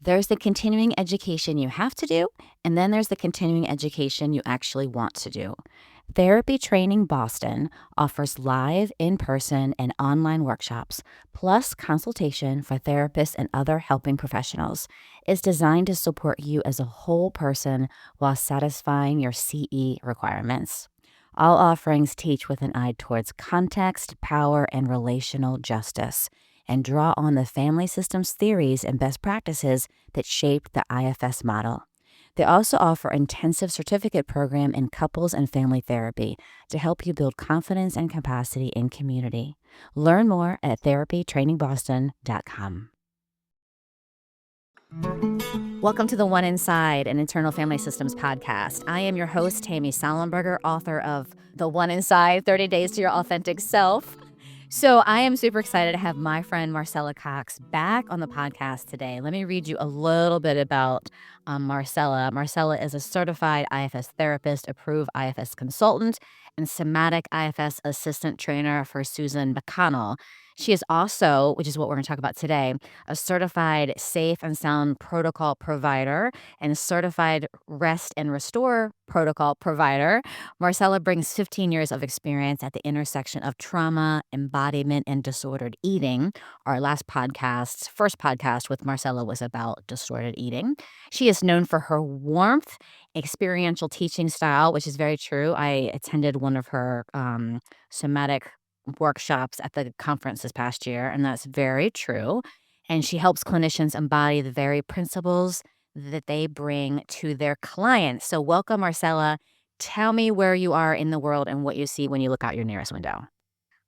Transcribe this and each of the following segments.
There's the continuing education you have to do, and then there's the continuing education you actually want to do. Therapy Training Boston offers live, in person, and online workshops, plus consultation for therapists and other helping professionals. It's designed to support you as a whole person while satisfying your CE requirements. All offerings teach with an eye towards context, power, and relational justice, and draw on the family systems theories and best practices that shaped the IFS model. They also offer intensive certificate program in couples and family therapy to help you build confidence and capacity in community. Learn more at therapytrainingboston.com. Welcome to the One Inside, an Internal Family Systems podcast. I am your host, Tammy Sollenberger, author of The One Inside, 30 Days to Your Authentic Self. So I am super excited to have my friend Marcella Cox back on the podcast today. Let me read you a little bit about Marcella. Marcella is a certified IFS therapist, approved IFS consultant, and somatic IFS assistant trainer for Susan McConnell. She is also, which is what we're going to talk about today, a certified safe and sound protocol provider and certified rest and restore protocol provider. Marcella brings 15 years of experience at the intersection of trauma, embodiment, and disordered eating. Our first podcast with Marcella was about disordered eating. She is known for her warmth, experiential teaching style, which is very true. I attended one of her somatic workshops at the conference this past year, and that's very true. And she helps clinicians embody the very principles that they bring to their clients. So welcome, Marcella. Tell me where you are in the world and what you see when you look out your nearest window.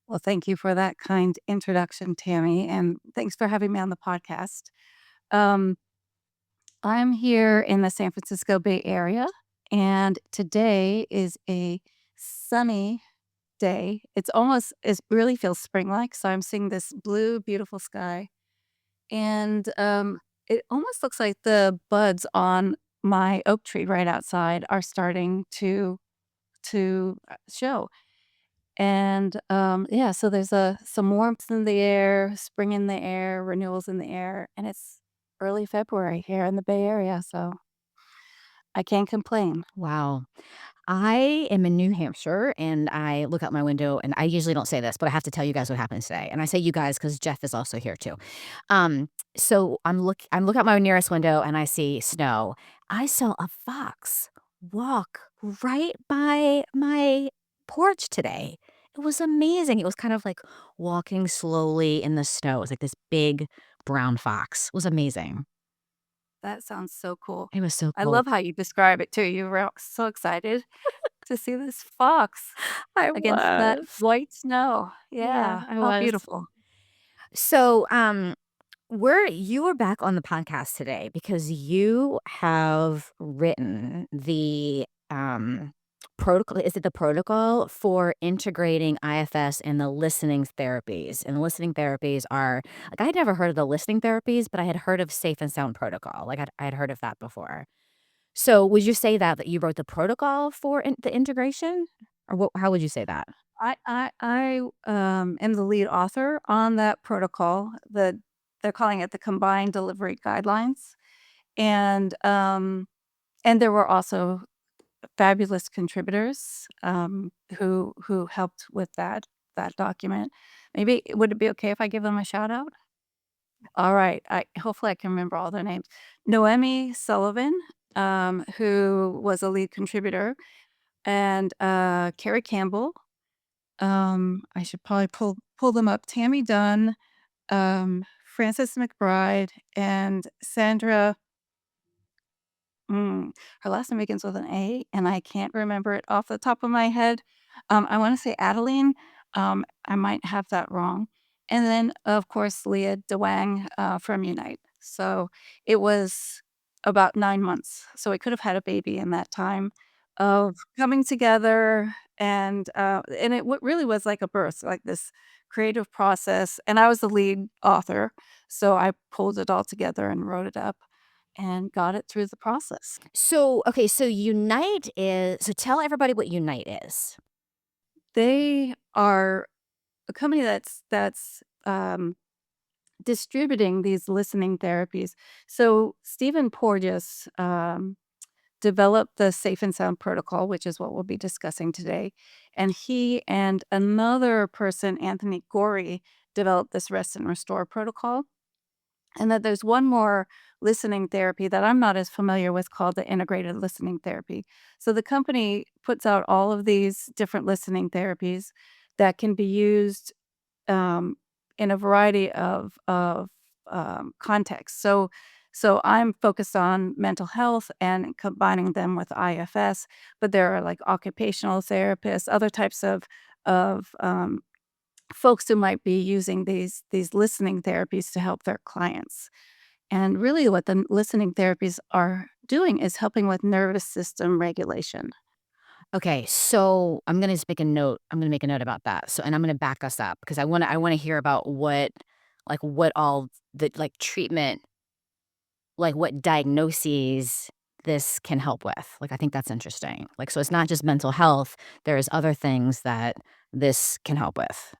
Well, thank you for that kind introduction, Tammy, and thanks for having me on the podcast. Um, I'm here in the San Francisco Bay Area, and today is a sunny day. It really feels spring-like, so I'm seeing this blue, beautiful sky, and it almost looks like the buds on my oak tree right outside are starting to show. And, yeah, so there's some warmth in the air, spring in the air, renewals in the air, and it's early February here in the Bay Area, so I can't complain. Wow. I am in New Hampshire and I look out my window and I usually don't say this, but I have to tell you guys what happened today. And I say you guys because Jeff is also here too. So I'm looking out my nearest window and I see snow. I saw a fox walk right by my porch today. It was amazing. It was kind of like walking slowly in the snow. It was like this big brown fox. It was amazing. That sounds so cool. It was so I cool. love how you describe it too. You were so excited to see this fox I against that was. white snow. Yeah, Yeah, I how was. beautiful. So, you are back on the podcast today because you have written the protocol. Is it the protocol for integrating IFS and the listening therapies? And the listening therapies are like I had never heard of the listening therapies, but I had heard of safe and sound protocol. Like I had heard of that before. So, would you say that you wrote the protocol for the integration, or what? How would you say that? I am the lead author on that protocol. They're calling it the Combined Delivery Guidelines, and, um and there were also fabulous contributors, who helped with that document. Maybe would it be okay if I give them a shout out? All right, hopefully I can remember all their names. Noemi Sullivan, who was a lead contributor, and, Carrie Campbell, I should probably pull them up. Tammy Dunn, Frances McBride, and Sandra. Her last name begins with an A, and I can't remember it off the top of my head. I wanna say Adeline, I might have that wrong. And then, of course, Leah DeWang, from Unite. So, it was about 9 months, so we could have had a baby in that time of coming together, and it really was like a birth, like this creative process, and I was the lead author, so I pulled it all together and wrote it up and got it through the process. So, okay, so tell everybody what Unite is. They are a company that's distributing these listening therapies. So Stephen Porges developed the Safe and Sound protocol, which is what we'll be discussing today. And he and another person, Anthony Gorey, developed this Rest and Restore protocol. And that there's one more listening therapy that I'm not as familiar with called the integrated listening therapy. So the company puts out all of these different listening therapies that can be used um, in a variety of contexts. So I'm focused on mental health and combining them with IFS, but there are like occupational therapists, other types of folks who might be using these listening therapies to help their clients. And really, what the listening therapies are doing is helping with nervous system regulation. Okay, so I'm gonna just make a note. I'm gonna make a note about that. So, and I'm gonna back us up because I wanna hear about what all the treatment, what diagnoses this can help with. I think that's interesting. So it's not just mental health. There's other things that this can help with.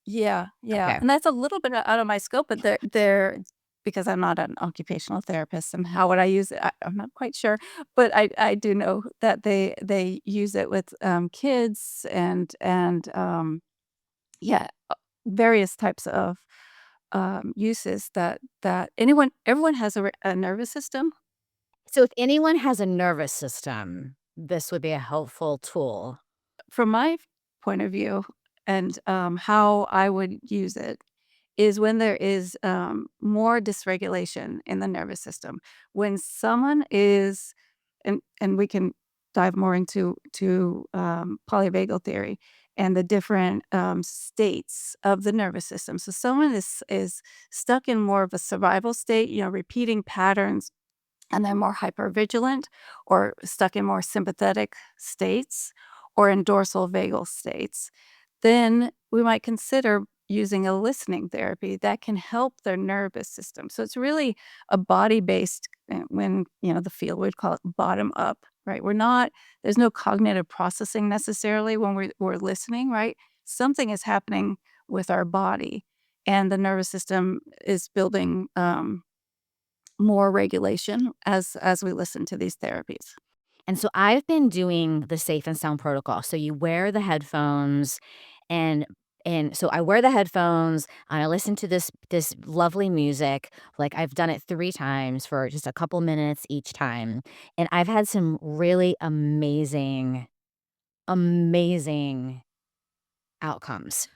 Yeah, yeah, Okay, and that's a little bit out of my scope, but they're because I'm not an occupational therapist, and how would I use it? I'm not quite sure, but I do know that they use it with kids and yeah, various types of uses that everyone has a nervous system. so if anyone has a nervous system, this would be a helpful tool. From my point of view, and how I would use it is when there is more dysregulation in the nervous system. When someone is, and we can dive more into polyvagal theory and the different states of the nervous system. So someone is stuck in more of a survival state, repeating patterns, and they're more hypervigilant or stuck in more sympathetic states or in dorsal vagal states, then we might consider using a listening therapy that can help their nervous system. So it's really a body based, when, the field would call it bottom up, right? There's no cognitive processing necessarily when we're listening, right? Something is happening with our body, and the nervous system is building more regulation as we listen to these therapies. And so I've been doing the Safe and Sound protocol. So you wear the headphones and so I wear the headphones and I listen to this lovely music. I've done it 3 times for just a couple minutes each time. And I've had some really amazing, amazing outcomes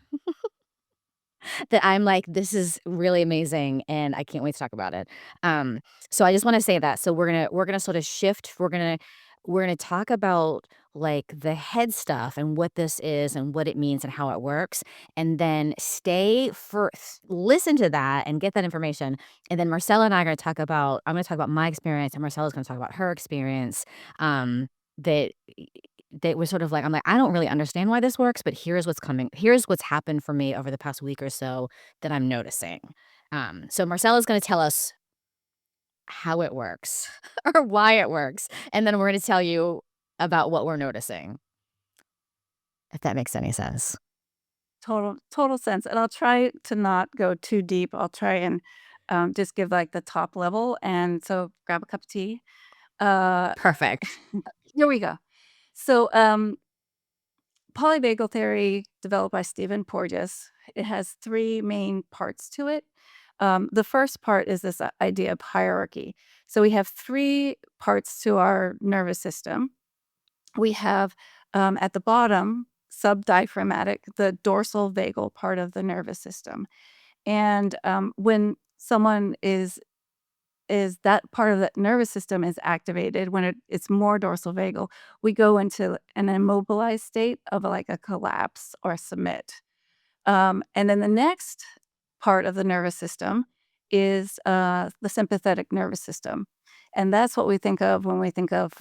that I'm like, "This is really amazing, and I can't wait to talk about it." Um, so I just wanna say that. So we're gonna sort of shift. We're gonna talk about, the head stuff and what this is and what it means and how it works, and then listen to that and get that information, and then Marcella and I are gonna talk about I'm gonna talk about my experience, and Marcella's gonna talk about her experience, that they were sort of I'm like, "I don't really understand why this works, but here's what's happened for me over the past week or so that I'm noticing." So Marcella's gonna tell us how it works or why it works, and then we're gonna tell you about what we're noticing, if that makes any sense. Total sense, and I'll try to not go too deep. I'll try and just give like the top level. And so grab a cup of tea. Uh, Perfect. Here we go. So polyvagal theory developed by Stephen Porges. It has three main parts to it. The first part is this idea of hierarchy. So we have three parts to our nervous system. We have at the bottom, subdiaphragmatic, the dorsal vagal part of the nervous system. And when someone is that part of the nervous system is activated, when it's more dorsal vagal, we go into an immobilized state of like a collapse or submit. And then the next part of the nervous system is the sympathetic nervous system. And that's what we think of when we think of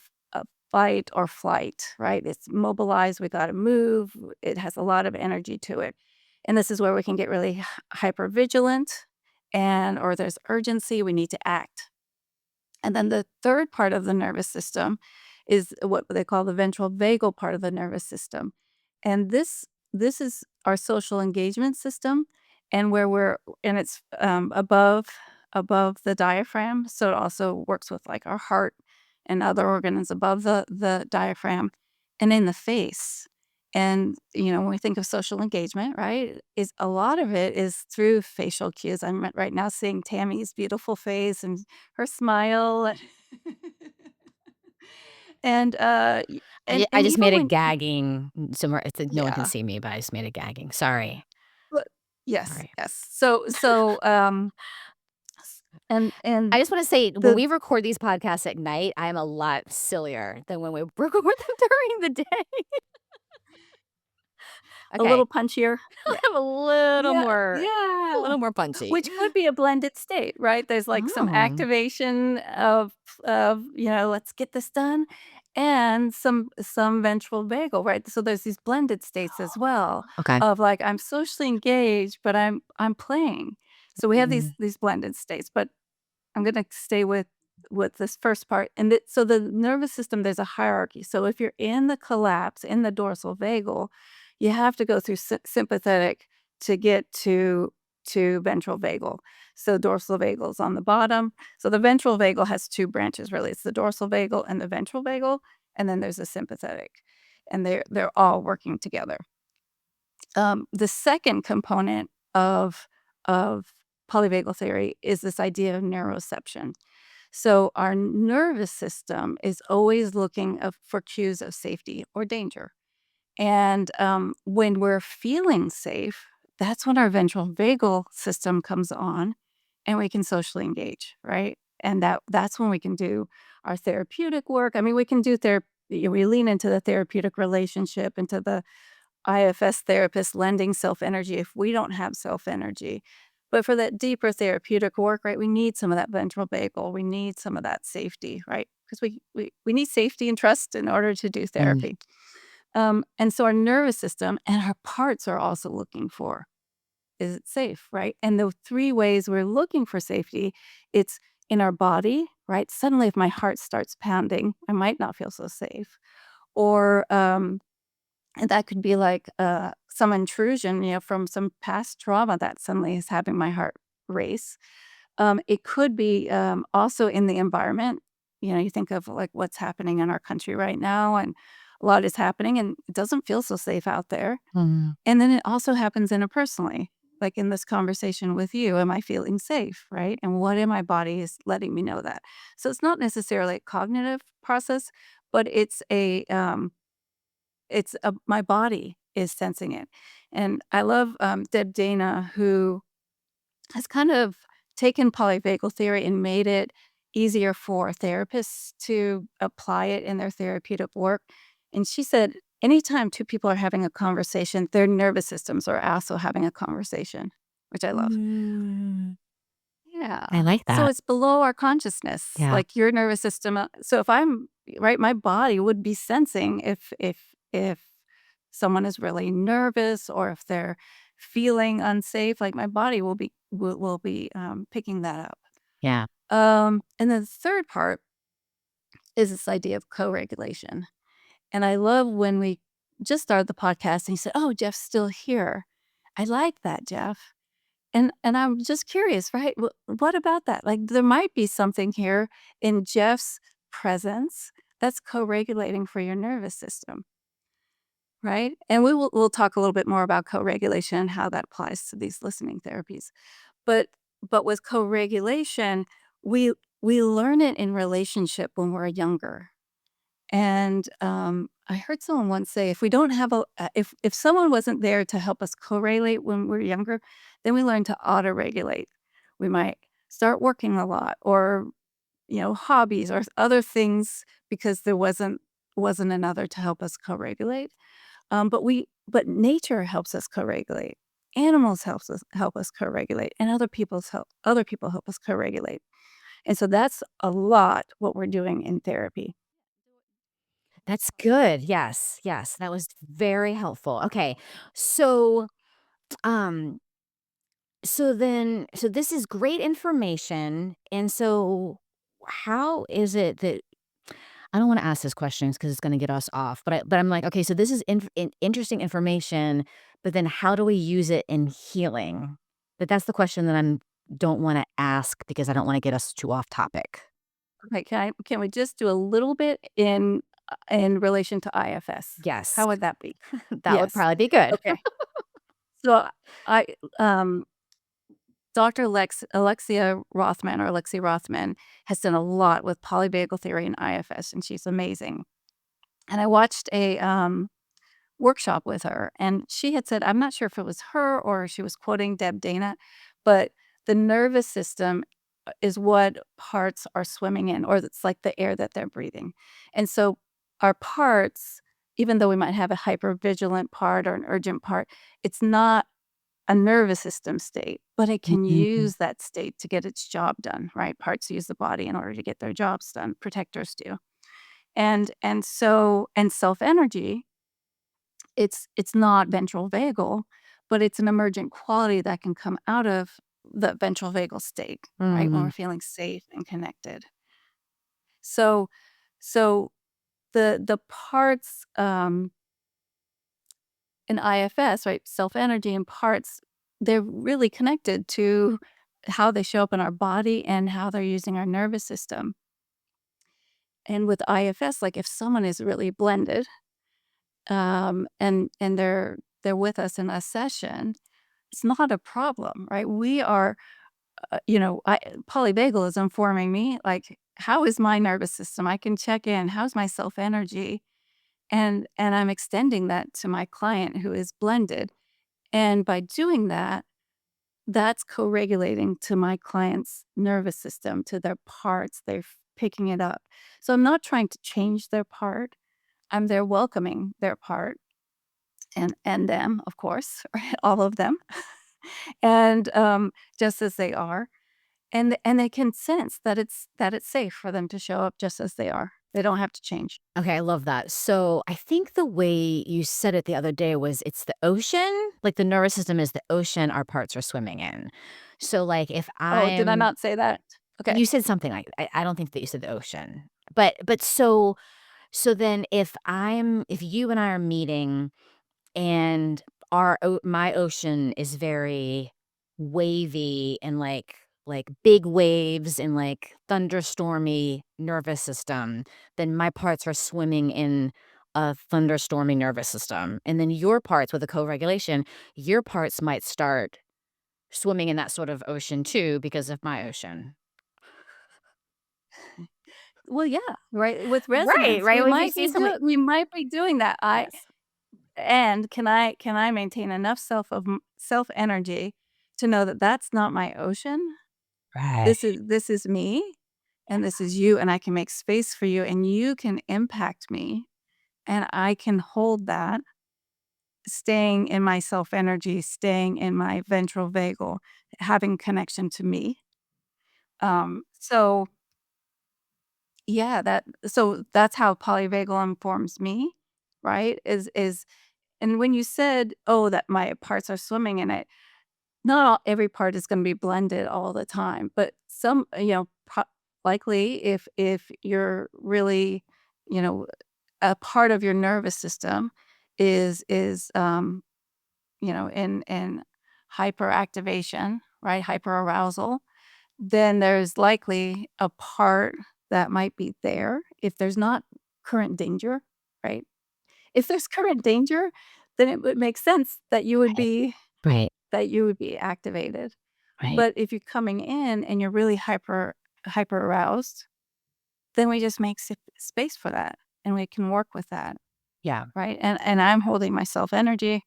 fight or flight, right? It's mobilized, we got to move, it has a lot of energy to it. And this is where we can get really hyper vigilant, or there's urgency, we need to act. And then the third part of the nervous system is what they call the ventral vagal part of the nervous system. And this is our social engagement system. and it's above the diaphragm, so it also works with like our heart and other organs above the diaphragm, and in the face. And when we think of social engagement, right, is a lot of it is through facial cues. I'm right now seeing Tammy's beautiful face and her smile. And I and just even made a when gagging somewhere. No one can yeah. see me, but I just made a gagging. Sorry. But yes, Sorry. yes. S and I just want to say, when the we record these podcasts at night, I am a lot sillier than when we record them during the day. a Okay. little punchier. Yeah. I'm Yeah, a yeah. little more punchy. Which could be a blended state, right? There's, like, some Oh, activation of, "Let's get this done," and some ventral vagal, right? So there's these blended states as well okay. of, like, I'm socially engaged, but I'm playing. So we have Mm, these blended states, but I'm gonna stay with this first part, and so the nervous system, there's a hierarchy. So if you're in the collapse, in the dorsal vagal, you have to go through sympathetic to get to ventral vagal. So dorsal vagal is on the bottom. So the ventral vagal has 2 branches, really. It's the dorsal vagal and the ventral vagal, and then there's a sympathetic, and they're all working together. The second component of polyvagal theory is this idea of neuroception. So our nervous system is always looking for cues of safety or danger. And when we're feeling safe, that's when our ventral vagal system comes on and we can socially engage, right? And that's when we can do our therapeutic work. I mean, we can do therapy. We lean into the therapeutic relationship, into the IFS therapist lending self energy if we don't have self energy. But for that deeper therapeutic work, right, we need some of that ventral vagal. We need some of that safety, right? Because we need safety and trust in order to do mm, therapy. And so our nervous system and our parts are also looking for, is it safe, right? And the three ways we're looking for safety, it's in our body, right? Suddenly, if my heart starts pounding, I might not feel so safe. Or and that could be like, some intrusion, from some past trauma that suddenly is having my heart race. It could be, also in the environment. You think of, like, what's happening in our country right now, and a lot is happening, and it doesn't feel so safe out there. mm, And then it also happens interpersonally, like in this conversation with you, am I feeling safe, right? And what in my body is letting me know that? So it's not necessarily a cognitive process, but my body is sensing it. And I love, Deb Dana, who has kind of taken polyvagal theory and made it easier for therapists to apply it in their therapeutic work. And she said, anytime two people are having a conversation, their nervous systems are also having a conversation, which I love. mm. Yeah. I like So that. it's below our consciousness, Yeah. like your nervous system. So if I'm right, my body would be sensing if someone is really nervous or if they're feeling unsafe. Like my body will be picking that up. Yeah. And then the third part is this idea of co-regulation. And I love when we just started the podcast and you said, "Oh, Jeff's still here." I like that, Jeff. And I'm just curious, right? What about that? Like, there might be something here in Jeff's presence that's co-regulating for your nervous system, right? And we'll talk a little bit more about co-regulation and how that applies to these listening therapies. But but with co-regulation, we we learn it in relationship when we're younger. And I heard someone once say, if we don't have if someone wasn't there to help us co-regulate when we're younger, then we learn to auto-regulate. We might start working a lot, or hobbies or other things, because there wasn't another to help us co-regulate. But nature helps us co-regulate. Animals help us co-regulate, and other people help us co-regulate. And so that's a lot what we're doing in therapy. That's good. Yes. Yes. That was very helpful. Okay. So, um, so this is great information. And so how is it that I don't want to ask this questions because it's going to get us off, but I'm like, okay, so this is interesting information, but then how do we use it in healing? But that's the question that I don't want to ask because I don't want to get us too off topic. Okay, can we just do a little bit in relation to IFS? Yes, How would that be? that would Yes. probably be good. Okay. So I Dr. Alexia Rothman or Alexi Rothman has done a lot with polyvagal theory and IFS, and she's amazing. And I watched a workshop with her, and she had said, I'm not sure if it was her or she was quoting Deb Dana, but the nervous system is what parts are swimming in, or it's like the air that they're breathing. And so our parts, even though we might have a hypervigilant part or an urgent part, it's not a nervous system state, but it can Mhm. use that state to get its job done, right? Parts use the body in order to get their jobs done. Protectors do. And self energy, it's not ventral vagal, but it's an emergent quality that can come out of the ventral vagal state, right? When Mm. we're feeling safe and connected. So so the parts in IFS, right? Self energy and parts, they're really connected to how they show up in our body and how they're using our nervous system. And with IFS, like if someone is really blended, and they're with us in a session, it's not a problem, right? We are, polyvagal is informing me, like, how is my nervous system? I can check in. How's my self energy? And I'm extending that to my client who is blended. And by doing that, that's co-regulating to my client's nervous system, to their parts. They're picking it up. So I'm not trying to change their part. I'm there welcoming their part and them, of course, right? All of them, and just as they are, and they can sense that it's safe for them to show up just as they are. They don't have to change. Okay, I love that. So I think the way you said it the other day was it's the ocean. Like the nervous system is the ocean our parts are swimming in. So like if Oh, did I I'm not say that? Okay. you said something like I don't think that you said the ocean. But so then if you and I are meeting and my ocean is very wavy and like big waves and like thunderstormy nervous system, then my parts are swimming in a thunderstormy nervous system. And then your parts with the co-regulation, your parts might start swimming in that sort of ocean too because of my ocean. Well, yeah, right. With Right, resonance, right. Well, if you see somebody, we might be doing that. I yes. and can I maintain enough self energy to know that that's not my ocean? Right. This is me, and this is you, and I can make space for you, and you can impact me, and I can hold that, staying in my self energy, staying in my ventral vagal, having connection to me. So yeah, that's how polyvagal informs me, right? Is and when you said, "Oh, that my parts are swimming in it," not all every part is gonna be blended all the time, but some, likely if you're really, you know, a part of your nervous system is in hyperactivation, right? Hyperarousal, then there's likely a part that might be there if there's not current danger, right? If there's current danger, then it would make sense Right. that you would be activated. Right. But if you're coming in and you're really hyper aroused, then we just make space for that and we can work with that, Yeah. right? And I'm holding myself energy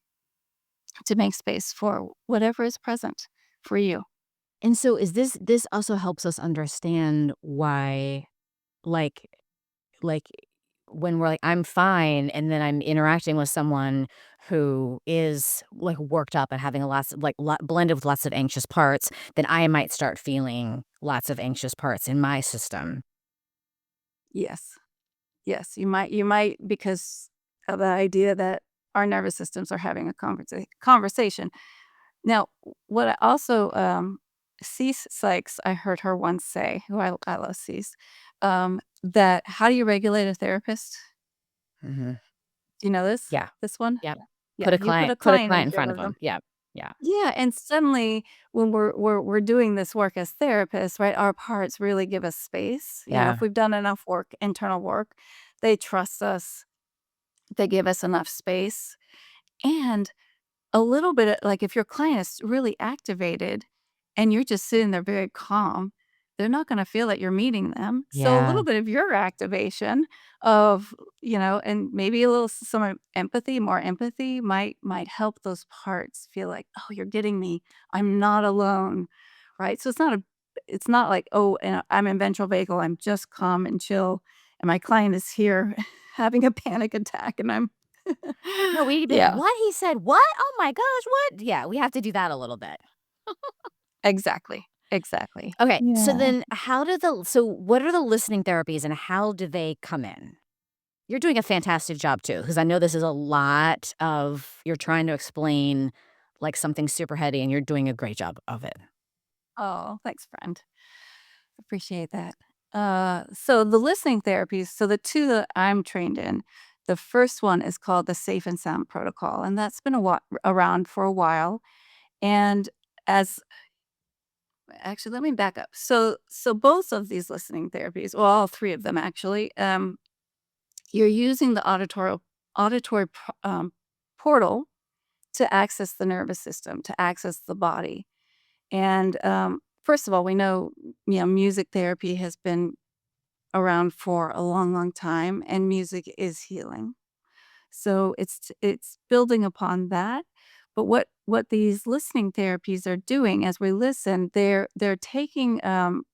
to make space for whatever is present for you. And so is this also helps us understand why like like when we're like I'm fine and then I'm interacting with someone who is like worked up and having a lots of blended with lots of anxious parts, then I might start feeling lots of anxious parts in my system. Yes. Yes, you might because of the idea that our nervous systems are having a conversation. Now, what I also, Cease Sykes, I heard her once say, who I love Cease, that how do you regulate a therapist? Mhm. Do you know this? Yeah. This one? Yep. Yeah, you put a Put a client in client in front front of of them. them. Yeah. Yeah. Yeah, and suddenly when we're doing this work as therapists, right, our parts really give us space. Yeah. If we've done enough work, internal work, they trust us. They give us enough space. And a little bit like if your client is really activated and you're just sitting there very calm, they're not going to feel that you're meeting them. So a Yeah. little bit of your activation of, and maybe a little some empathy, more empathy might help those parts feel like, oh, you're getting me. I'm not alone. Right. So it's not like, oh, and I'm in ventral vagal. I'm just calm and chill. And my client is here having a panic attack and I'm No, we'd be like, yeah. "What?" He said, "What? Oh my gosh, what?" Yeah, we have to do that a little bit. Exactly, exactly. Okay, so Yeah. then so what are the listening therapies and how do they come in? You're doing a fantastic job too, because I know this is a lot of you're trying to explain, like, something super heady, and you're doing a great job of it. Oh, thanks, friend. Appreciate that. So the listening therapies, so the 2 that I'm trained in, the first one is called the Safe and Sound Protocol, and that's been around for a while, and as actually, let me back up. So both of these listening therapies, well, all 3 of them actually, you're using the auditory portal to access the nervous system, to access the body. And first of all, we know, music therapy has been around for a long, long time, and music is healing. So it's building upon that. But what these listening therapies are doing as we listen, they're taking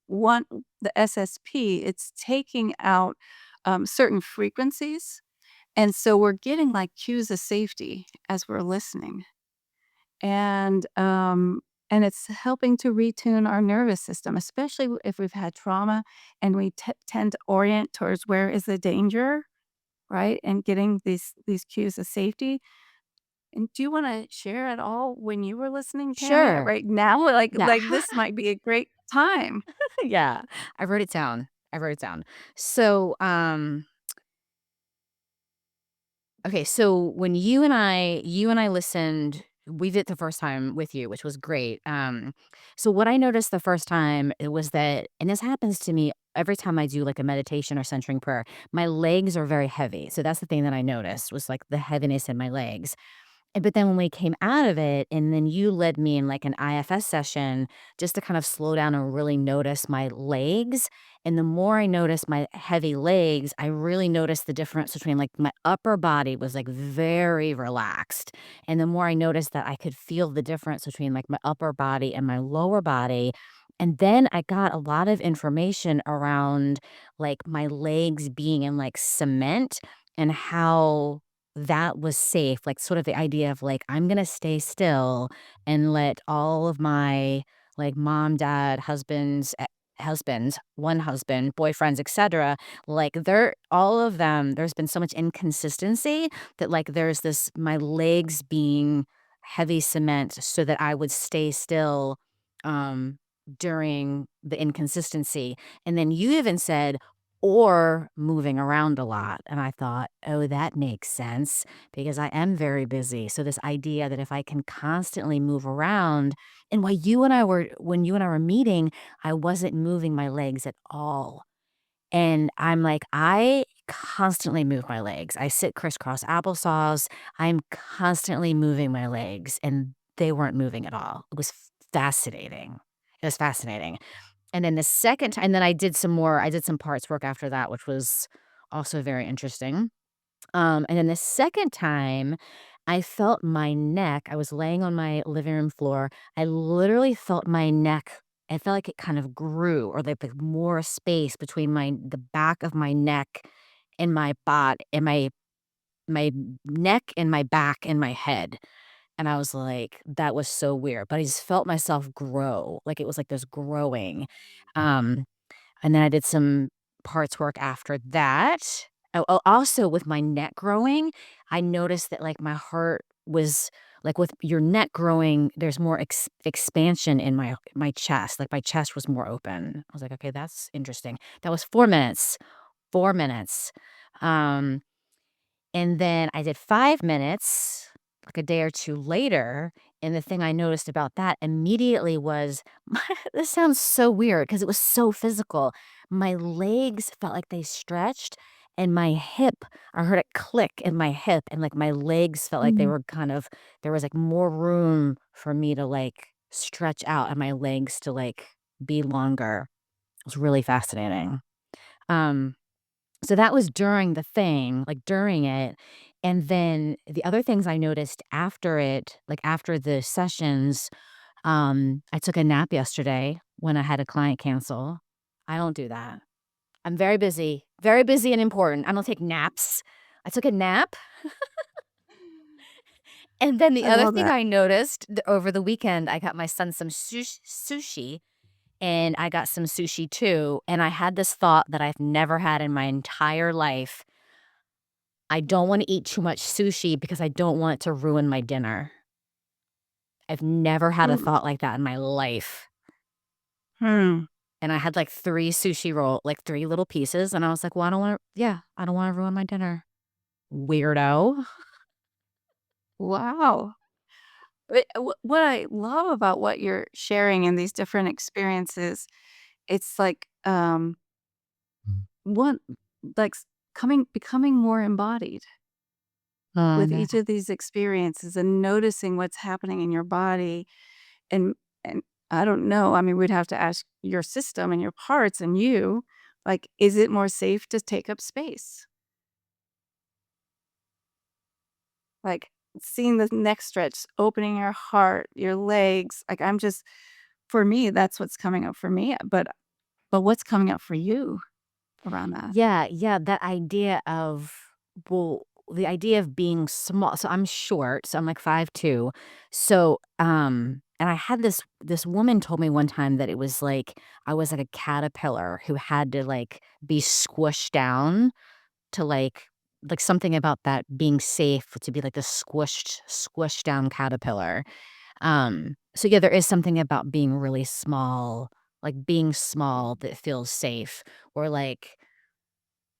one the SSP. It's taking out certain frequencies, and so we're getting like cues of safety as we're listening. And it's helping to retune our nervous system, especially if we've had trauma and we tend to orient towards where is the danger, right? And getting these cues of safety. And do you want to share at all when you were listening, Tammy? Sure. Right now, Yeah. this might be a great time. Yeah. I wrote it down. I wrote it down. So, okay, so when you and I listened, we did the first time with you, which was great. So what I noticed the first time it was that, and this happens to me every time I do like a meditation or centering prayer, my legs are very heavy. So that's the thing that I noticed was like the heaviness in my legs. But then when we came out of it, and then you led me in like an IFS session just to kind of slow down and really notice my legs. And the more I noticed my heavy legs, I really noticed the difference between like my upper body was like very relaxed. And the more I noticed that I could feel the difference between like my upper body and my lower body. And then I got a lot of information around like my legs being in like cement and how that was safe, like, sort of the idea of, like, I'm gonna stay still and let all of my, like, mom, dad, husbands, 1 husband, boyfriends, etcetera, like, they're all of them there's been so much inconsistency that, like, there's this my legs being heavy cement so that I would stay still, um, during the inconsistency, and then you even said, "Or moving around a lot," and I thought, "Oh, that makes sense because I am very busy." So this idea that if I can constantly move around and while you and I were when you and I were meeting, I wasn't moving my legs at all. And I'm like, I constantly move my legs. I sit crisscross applesauce. I'm constantly moving my legs, and they weren't moving at all. It was fascinating. It was fascinating. And then the second time and then I did some parts work after that, which was also very interesting. And then the second time, I felt my neck I was laying on my living room floor. I literally felt my neck I felt like it kind of grew or like more space between the back of my neck and my bot and my neck and my back and my head. And I was like, "That was so weird." But I just felt myself grow, like it was like this growing. Um and then I did some parts work after that. Also with my neck growing, I noticed that, like, my heart was like, with your neck growing, there's more expansion in my chest, like, my chest was more open. I was like, "Okay, that's interesting." That was 4 minutes, 4 minutes. Um, and then I did 5 minutes, like, a day or 2 later, And the thing I noticed about that immediately was this sounds so weird because it was so physical. My legs felt like they stretched, and my hip, I heard it click in my hip, and like my legs felt like they Mhm. were kind of, there was like more room for me to like stretch out and my legs to like be longer. It was really fascinating. Um, so that was during the thing, like, during it, and then the other things I noticed after it, like, after the sessions, I took a nap yesterday when I had a client cancel. I don't do that. I'm very busy and important. I don't take naps. I took a nap, and then the I other love thing that. I noticed over the weekend, I got my son some sushi, and I got some sushi too, and I had this thought that I've never had in my entire life. I don't wanna eat too much sushi because I don't want it to ruin my dinner. I've never had a Mm, thought like that in my life, hmm. and I had, like, 3 sushi roll like, 3 little pieces, and I was like, "Well, I don't wanna yeah, I don't wanna ruin my dinner." Weirdo. Wow. What I love about what you're sharing in these different experiences, it's like, one like, becoming more embodied I with know. each of these experiences and noticing what's happening in your body, and and I don't know, I mean, we'd have to ask your system and your parts and you, like, is it more safe to take up space? Like, seeing the neck stretch, opening your heart, your legs, like, I'm just for me, that's what's coming up for me, but what's coming up for you around that? Yeah, yeah, that idea of well, the idea of being small so I'm short, so I'm like 5'2". So, and I had this woman told me one time that it was like I was like a caterpillar who had to, like, be squished down to, like, something about that being safe to be like the squished down caterpillar. So yeah, there is something about being really small, like, being small that feels safe or, like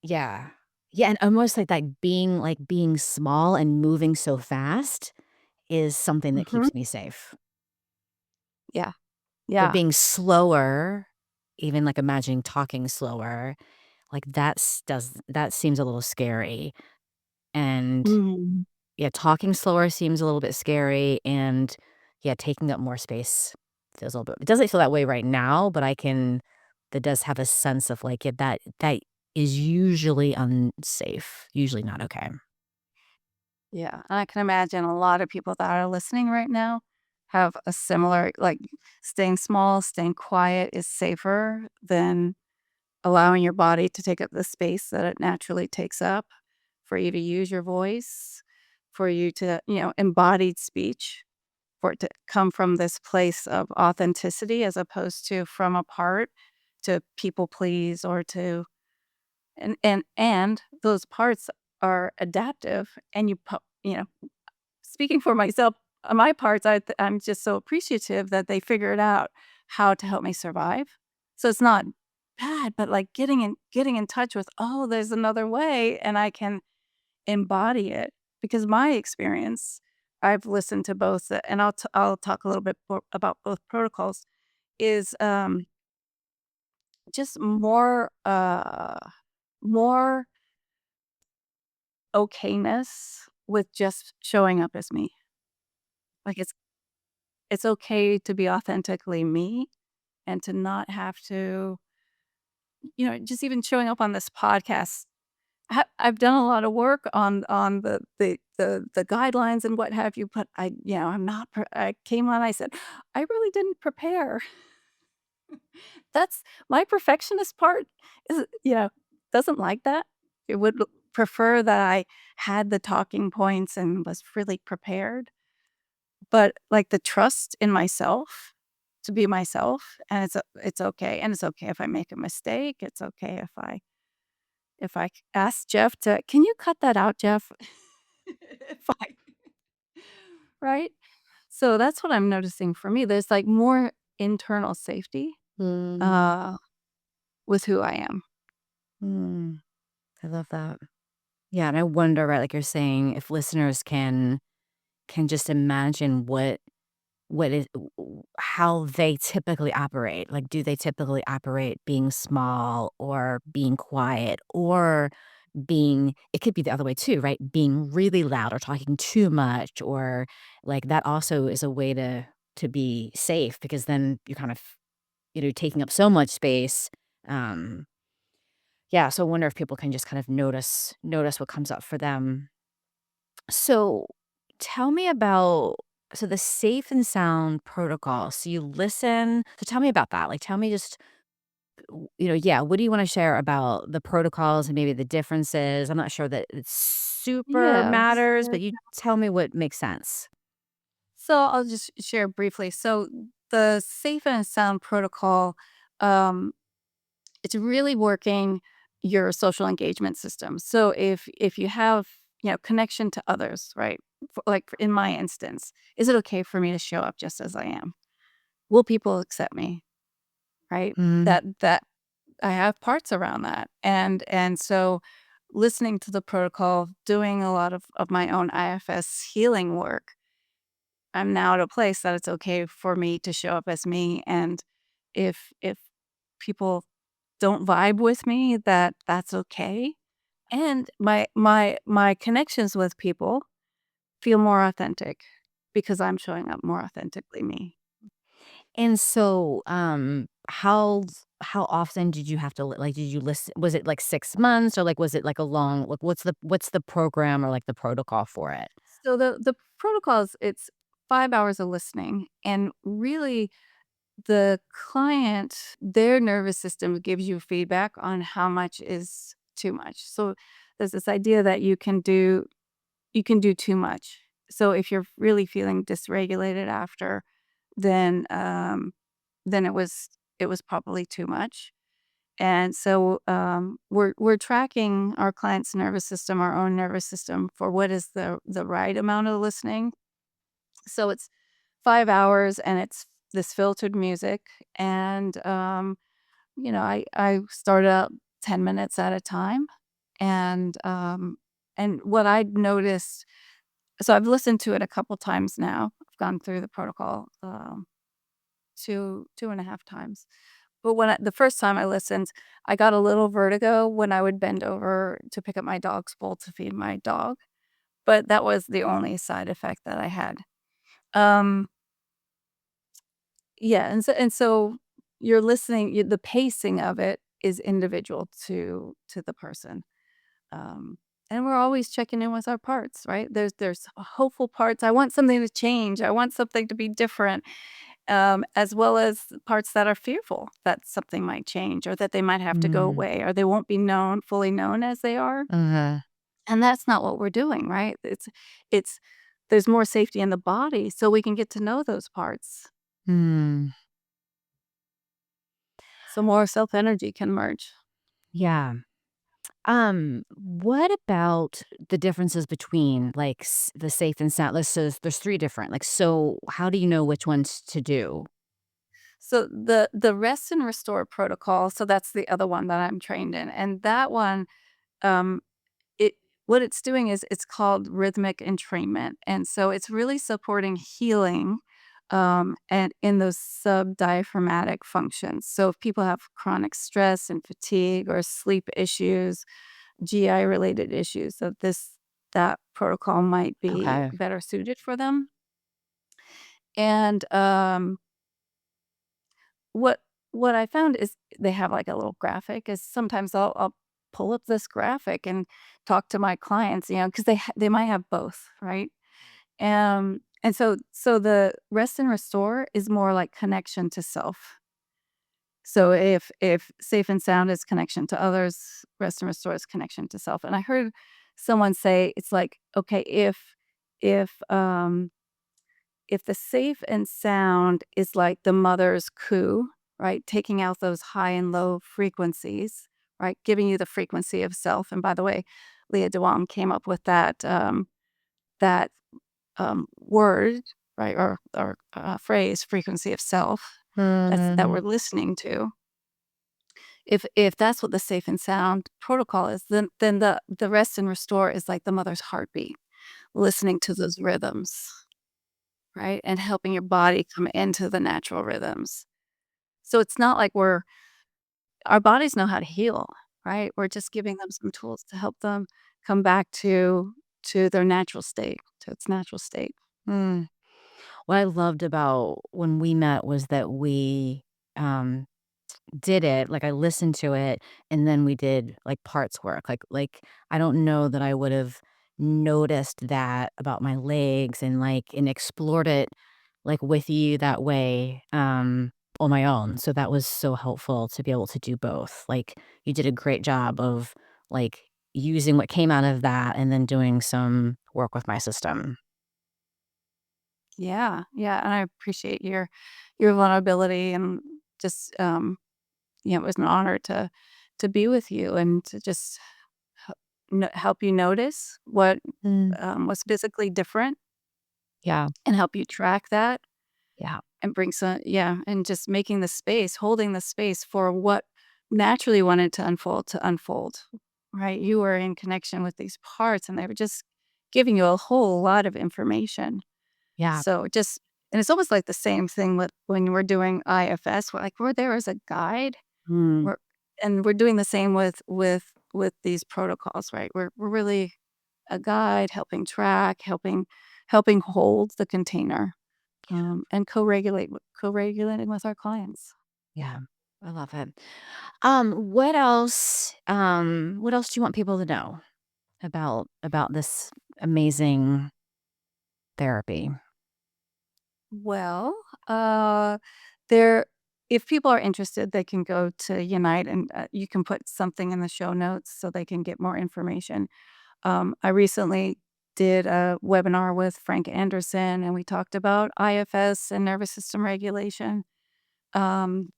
yeah. Yeah, and almost like being small and moving so fast is something that Mhm. keeps me safe. Yeah, But yeah. being slower, even, like, imagining talking slower, like, that seems a little scary, and, Mm. yeah, talking slower seems a little bit scary, and, yeah, taking up more space feels a little bit it doesn't feel that way right now, but I can that does have a sense of, like, yeah, that is usually unsafe, usually not okay. Yeah, and I can imagine a lot of people that are listening right now have a similar like, staying small, staying quiet is safer than allowing your body to take up the space that it naturally takes up, for you to use your voice, for you to, embodied speech, for it to come from this place of authenticity as opposed to from a part to people please or to and those parts are adaptive and speaking for myself, my parts, I'm just so appreciative that they figured out how to help me survive. So it's not bad, but, like, getting in touch with, "Oh, there's another way, and I can embody it." Because my experience, I've listened to both, and I'll talk a little bit more about both protocols, is, just more okayness with just showing up as me. Like, it's okay to be authentically me and to not have to, just even showing up on this podcast. I've done a lot of work on the guidelines and what have you, but I'm not. I came on. I said, I really didn't prepare. That's my perfectionist part. Is doesn't like that. It would prefer that I had the talking points and was really prepared. But, like, the trust in myself to be myself, and it's okay, and it's okay if I make a mistake, it's okay if I ask Jeff to, "Can you cut that out, Jeff?" If I right? So that's what I'm noticing for me, there's, like, more internal safety, Mm, uh, with who I am. mm, I love that. Yeah, and I wonder, right, like you're saying, if listeners can just imagine what what is how they typically operate. Like, do they typically operate being small or being quiet or being it could be the other way too, right? Being really loud or talking too much or like that also is a way to be safe because then you're kind of, taking up so much space. Um yeah, so I wonder if people can just kind of notice what comes up for them. So, tell me about the safe and sound protocol. So you listen. So tell me about that. Like, tell me just, yeah. What do you want to share about the protocols and maybe the differences? I'm not sure that it super Yes. matters, but you tell me what makes sense. So I'll just share briefly. So the safe and sound protocol, um, it's really working your social engagement system. So if you have connection to others, right? In my instance, is it okay for me to show up just as I am? Will people accept me? Right? Mm. That I have parts around that, and so listening to the protocol, doing a lot of my own IFS healing work, I'm now at a place that it's okay for me to show up as me, and if people don't vibe with me, that's okay, and my connections with people feel more authentic because I'm showing up more authentically me. And so, how often did you have to like? Did you listen? Was it like 6 months, or like was it like a long? Like, what's the program or like the protocol for it? So the protocols, it's 5 hours of listening, and really the client, their nervous system gives you feedback on how much is too much. So there's this idea that you can do too much. So if you're really feeling dysregulated after, then then it was probably too much. And so we're tracking our client's nervous system, our own nervous system, for what is the right amount of listening. So it's 5 hours, and it's this filtered music, and I started out 10 minutes at a time, and what I noticed. So I've listened to it a couple times now. I've gone through the protocol, two and a half times. But the first time I listened, I got a little vertigo when I would bend over to pick up my dog's bowl to feed my dog, but that was the only side effect that I had. Um, yeah, and so you're listening. The pacing of it is individual to the person. Um, and we're always checking in with our parts, right? There's hopeful parts. I want something to change. I want something to be different, as well as parts that are fearful that something might change or that they might have to go Mm. away or they won't be fully known as they are. Uh-huh. And that's not what we're doing, right? It's there's more safety in the body so we can get to know those parts. Hmm. So more self energy can merge. Yeah. What about the differences between like the safe and sound? Let's say there's three different. Like, so how do you know which ones to do? So the rest and restore protocol, so that's the other one that I'm trained in. And that one, um, it what it's doing is it's called rhythmic entrainment. And so it's really supporting healing and in those subdiaphragmatic functions. So if people have chronic stress and fatigue or sleep issues, GI related issues, that protocol might be Okay. better suited for them. And what what I found is they have, like, a little graphic, is sometimes I'll pull up this graphic and talk to my clients, 'cause they might have both, right? And so the rest and restore is more like connection to self. So if safe and sound is connection to others, rest and restore is connection to self. And I heard someone say it's like, okay, if, um if the safe and sound is like the mother's coo, right? Taking out those high and low frequencies, right? Giving you the frequency of self. And by the way, Leah Dewam came up with that word, right? Or phrase, frequency of self. That we're Mhm. listening to. If that's what the safe and sound protocol is, then the rest and restore is like the mother's heartbeat, listening to those rhythms. right? And helping your body come into the natural rhythms. So it's not like our bodies know how to heal, right? We're just giving them some tools to help them come back to their natural state, to its natural state. Mm. What I loved about when we met was that we, um, did it, like, I listened to it, and then we did, like, parts work, I don't know that I would've noticed that about my legs and explored it, like, with you that way, on my own, so that was so helpful to be able to do both, like, you did a great job of, like, using what came out of that and then doing some work with my system. Yeah, yeah, and I appreciate your vulnerability and just, it was an honor to be with you and to just help you notice Mm. what's physically different Yeah, and help you track that yeah, and bring some and just making the space, holding the space for what naturally wanted to unfold, right? You were in connection with these parts and they were just giving you a whole lot of information. yeah. So just and it's almost like the same thing with when we're doing IFS, we're there as a guide. Mm, We're and we're doing the same with these protocols, right? We're really a guide, helping track, helping hold the container, and co-regulating with our clients. yeah, I love it. What else do you want people to know about this amazing therapy? Well, uh, there if people are interested, they can go to Unite, and, you can put something in the show notes so they can get more information. I recently did a webinar with Frank Anderson, and we talked about IFS and nervous system regulation. Um,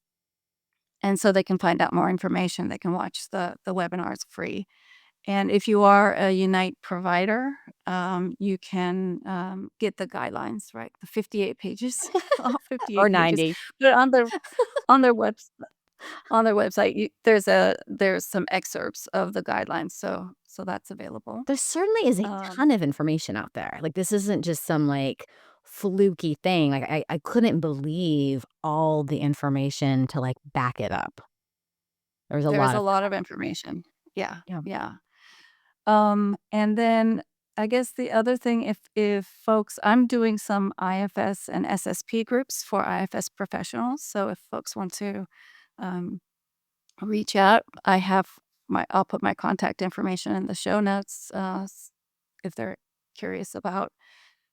and so they can find out more information. They can watch the webinars free. And if you are a Unite provider, you can get the guidelines, right? The 58 pages, all Or 58 pages. 90. But on their webs on their website, there's some excerpts of the guidelines, so that's available. There certainly is a Um, ton of information out there. Like, this isn't just some, like, fluky thing. Like, I couldn't believe all the information to, like, back it up. There's a there's lot a of lot that. of information. Yeah, Yeah. yeah. And then I guess the other thing, if folks, I'm doing some IFS and SSP groups for IFS professionals. So if folks want to um, reach out, I'll put my contact information in the show notes if they're curious about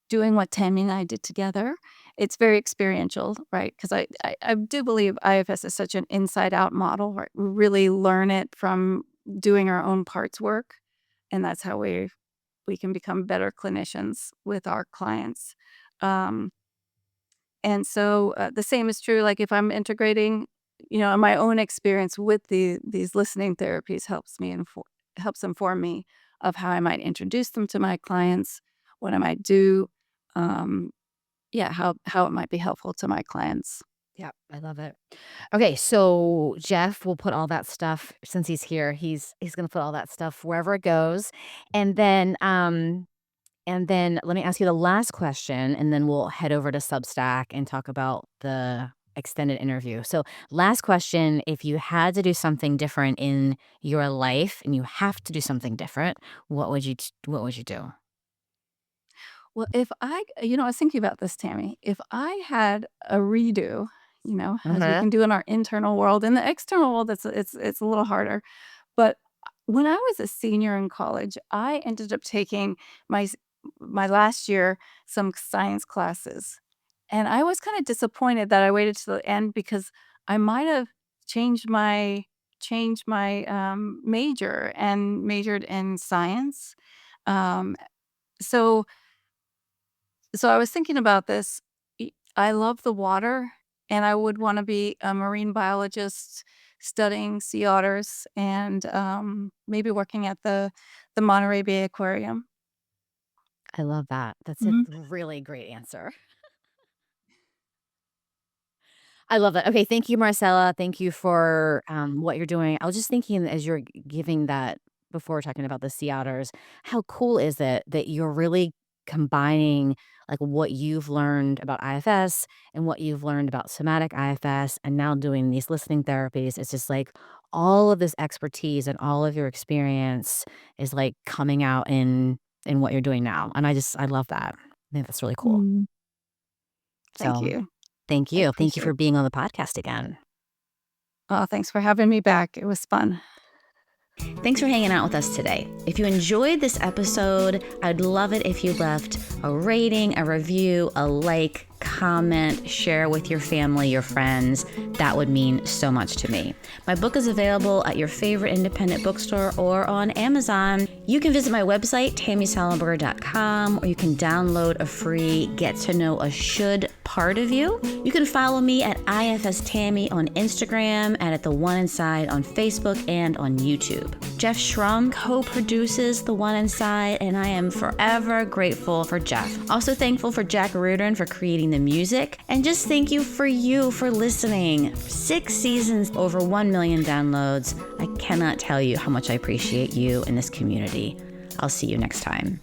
doing what Tammy and I did together. It's very experiential, right? Because I do believe IFS is such an inside out model, right? We really learn it from doing our own parts work. And that's how we can become better clinicians with our clients. Um, and so the same is true. Like if I'm integrating, my own experience with these listening therapies helps inform me of how I might introduce them to my clients, what I might do, um, yeah, how it might be helpful to my clients. Yeah, I love it. Okay, so Jeff will put all that stuff since he's here. He's gonna put all that stuff wherever it goes, and then let me ask you the last question, and then we'll head over to Substack and talk about the extended interview. So, last question: if you had to do something different in your life, and you have to do something different, what would you do? Well, if I was thinking about this, Tammy. If I had a redo, as we Uh-huh. can do in our internal world, in the external world, it's a little harder. But when I was a senior in college, I ended up taking my s my last year some science classes, and I was kinda disappointed that I waited till the end because I might have changed my major and majored in science. Um, so so I was thinking about this. I love the water, and I would wanna be a marine biologist studying sea otters and, maybe working at the Monterey Bay Aquarium. I love that. That's a Mhm. really great answer. I love that. Okay, thank you, Marcella. Thank you for what you're doing. I was just thinking as you're giving that before talking about the sea otters, how cool is it that you're really combining like what you've learned about IFS and what you've learned about somatic IFS and now doing these listening therapies. It's just like all of this expertise and all of your experience is like coming out in what you're doing now. And I love that. I think that's really cool. Mm, thank So you. thank I you. Thank you appreciate for it. being on the podcast again. Oh, thanks for having me back. It was fun. Thanks for hanging out with us today. If you enjoyed this episode, I'd love it if you left a rating, a review, a like, comment, share with your family, your friends. That would mean so much to me. My book is available at your favorite independent bookstore or on Amazon. You can visit my website, tammysallenberger.com, or you can download a free Get to Know a Should part of you. You can follow me at IFS Tammy on Instagram and at The One Inside on Facebook and on YouTube. Jeff Schrum co-produces The One Inside, and I am forever grateful for Jeff. Also thankful for Jack Rudin for creating the music, and just thank you for listening. 6 seasons, over 1 million downloads. I cannot tell you how much I appreciate you in this community. I'll see you next time.